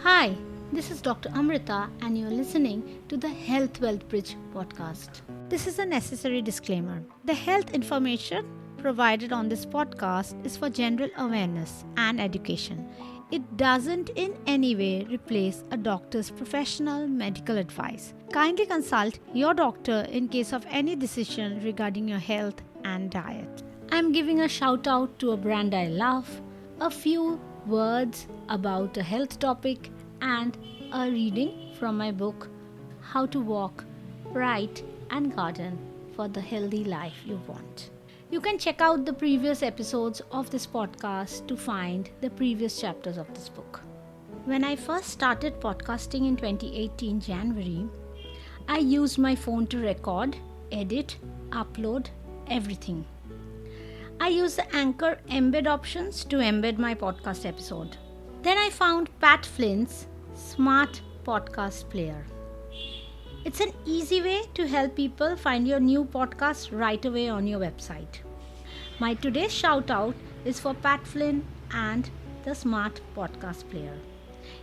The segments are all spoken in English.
Hi, this is Dr. Amrita, and you're listening to the Health Wealth Bridge podcast. This is a necessary disclaimer. The health information provided on this podcast is for general awareness and education. It doesn't in any way replace a doctor's professional medical advice. Kindly consult your doctor in case of any decision regarding your health and diet. I'm giving a shout out to a brand I love, a few words about a health topic, and a reading from my book, How to Walk, Write and Garden for the Healthy Life You Want. You can check out the previous episodes of this podcast to find the previous chapters of this book. When I first started podcasting in 2018 January, I used my phone to record, edit, upload everything. I used the Anchor embed options to embed my podcast episode. Then I found Pat Flynn's Smart Podcast Player. It's an easy way to help people find your new podcast right away on your website. My today's shout out is for Pat Flynn and the Smart Podcast Player.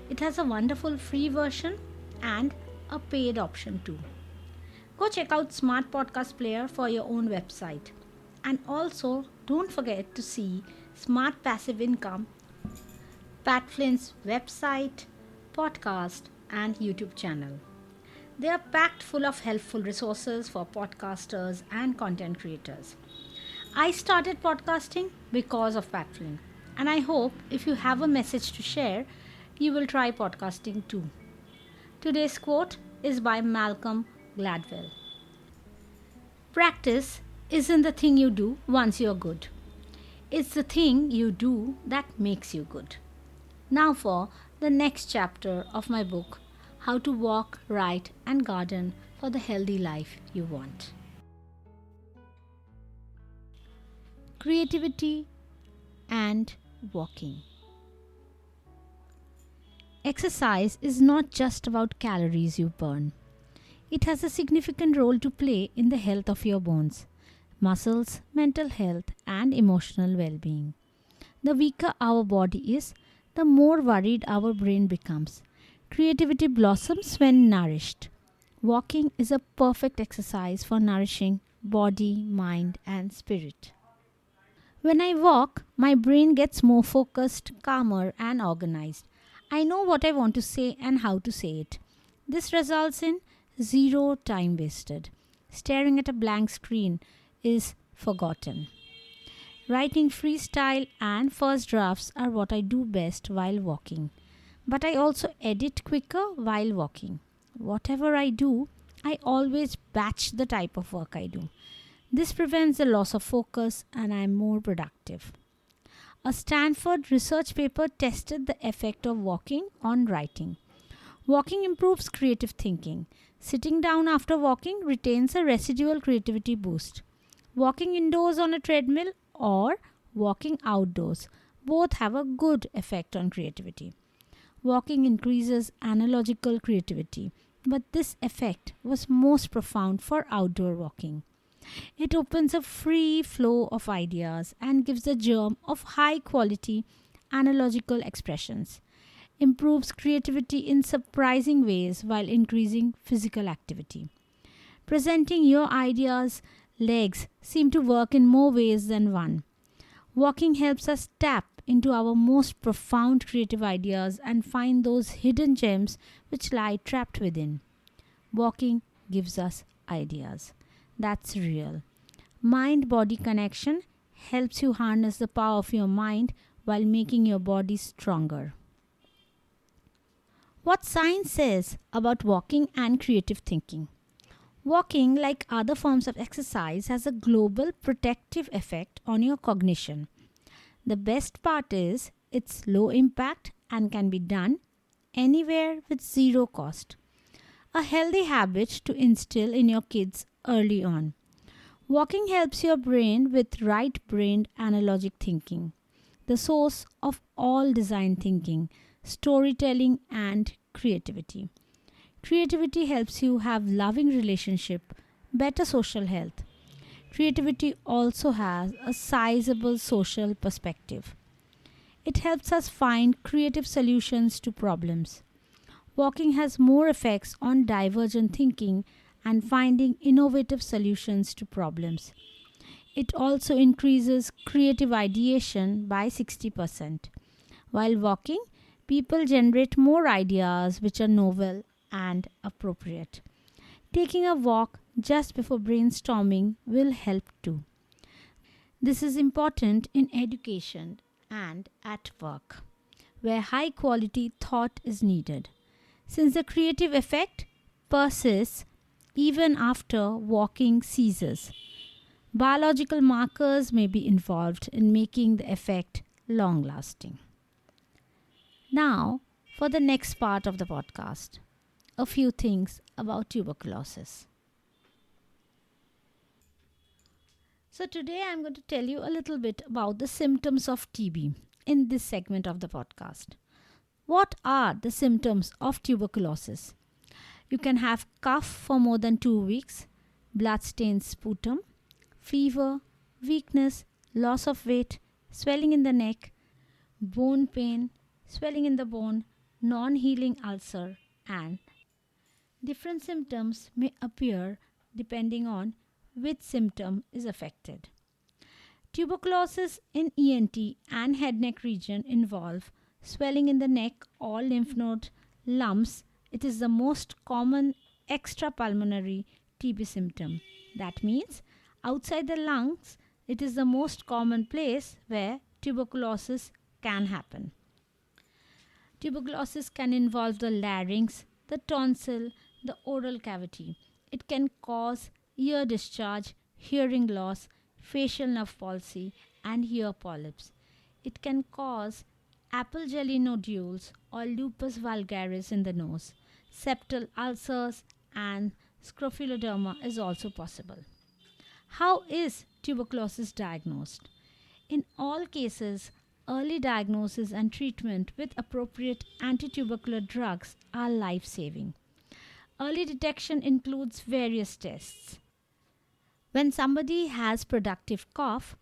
It has a wonderful free version and a paid option too. Go check out Smart Podcast Player for your own website. And also don't forget to see Smart Passive Income, Pat Flynn's website, podcast and YouTube channel. They are packed full of helpful resources for podcasters and content creators. I started podcasting because of Pat Flynn, and I hope if you have a message to share, you will try podcasting too. Today's quote is by Malcolm Gladwell. Practice isn't the thing you do once you're good. It's the thing you do that makes you good. Now for the next chapter of my book, How to Walk, Write and Garden for the Healthy Life You Want. Creativity and walking. Exercise is not just about calories you burn. It has a significant role to play in the health of your bones, muscles, mental health and emotional well-being. The weaker our body is, the more worried our brain becomes. Creativity blossoms when nourished. Walking is a perfect exercise for nourishing body, mind, and spirit. When I walk, my brain gets more focused, calmer, and organized. I know what I want to say and how to say it. This results in zero time wasted. Staring at a blank screen is forgotten. Writing freestyle and first drafts are what I do best while walking. But I also edit quicker while walking. Whatever I do, I always batch the type of work I do. This prevents the loss of focus and I am more productive. A Stanford research paper tested the effect of walking on writing. Walking improves creative thinking. Sitting down after walking retains a residual creativity boost. Walking indoors on a treadmill or walking outdoors both have a good effect on creativity. Walking increases analogical creativity, but this effect was most profound for outdoor walking. It opens a free flow of ideas and gives a germ of high quality analogical expressions. Improves creativity in surprising ways while increasing physical activity. Presenting your ideas, legs seem to work in more ways than one. Walking helps us tap into our most profound creative ideas and find those hidden gems which lie trapped within. Walking gives us ideas. That's real. Mind-body connection helps you harness the power of your mind while making your body stronger. What science says about walking and creative thinking. Walking, like other forms of exercise, has a global protective effect on your cognition. The best part is it's low impact and can be done anywhere with zero cost. A healthy habit to instill in your kids early on. Walking helps your brain with right-brained analogic thinking, the source of all design thinking, storytelling and creativity. Creativity helps you have loving relationship, better social health. Creativity also has a sizable social perspective. It helps us find creative solutions to problems. Walking has more effects on divergent thinking and finding innovative solutions to problems. It also increases creative ideation by 60%. While walking, people generate more ideas which are novel and appropriate. Taking a walk just before brainstorming will help too. This is important in education and at work, where high quality thought is needed. Since the creative effect persists even after walking ceases, biological markers may be involved in making the effect long lasting. Now, for the next part of the podcast, a few things about tuberculosis. So, today I'm going to tell you a little bit about the symptoms of TB in this segment of the podcast. What are the symptoms of tuberculosis? You can have cough for more than 2 weeks, blood-stained sputum, fever, weakness, loss of weight, swelling in the neck, bone pain, swelling in the bone, non-healing ulcer, and different symptoms may appear depending on which symptom is affected. Tuberculosis in ENT and head neck region involve swelling in the neck or lymph node lumps. It is the most common extrapulmonary TB symptom. That means outside the lungs, it is the most common place where tuberculosis can happen. Tuberculosis can involve the larynx, the tonsil, the oral cavity. It can cause ear discharge, hearing loss, facial nerve palsy, and ear polyps. It can cause apple jelly nodules or lupus vulgaris in the nose. Septal ulcers and scrophulodema is also possible. How is tuberculosis diagnosed? In all cases, early diagnosis and treatment with appropriate antitubercular drugs are life-saving. Early detection includes various tests. When somebody has productive cough,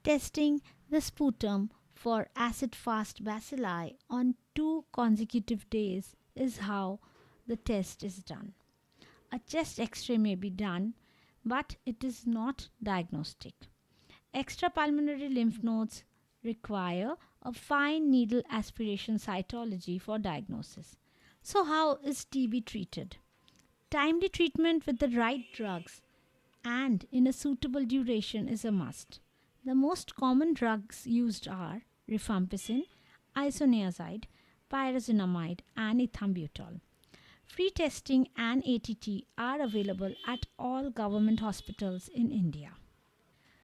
testing the sputum for acid-fast bacilli on 2 consecutive days is how the test is done. A chest x-ray may be done, but it is not diagnostic. Extrapulmonary lymph nodes require a fine needle aspiration cytology for diagnosis. So, how is TB treated? Timely treatment with the right drugs and in a suitable duration is a must. The most common drugs used are rifampicin, isoniazid, pyrazinamide, and ethambutol. Free testing and ATT are available at all government hospitals in India.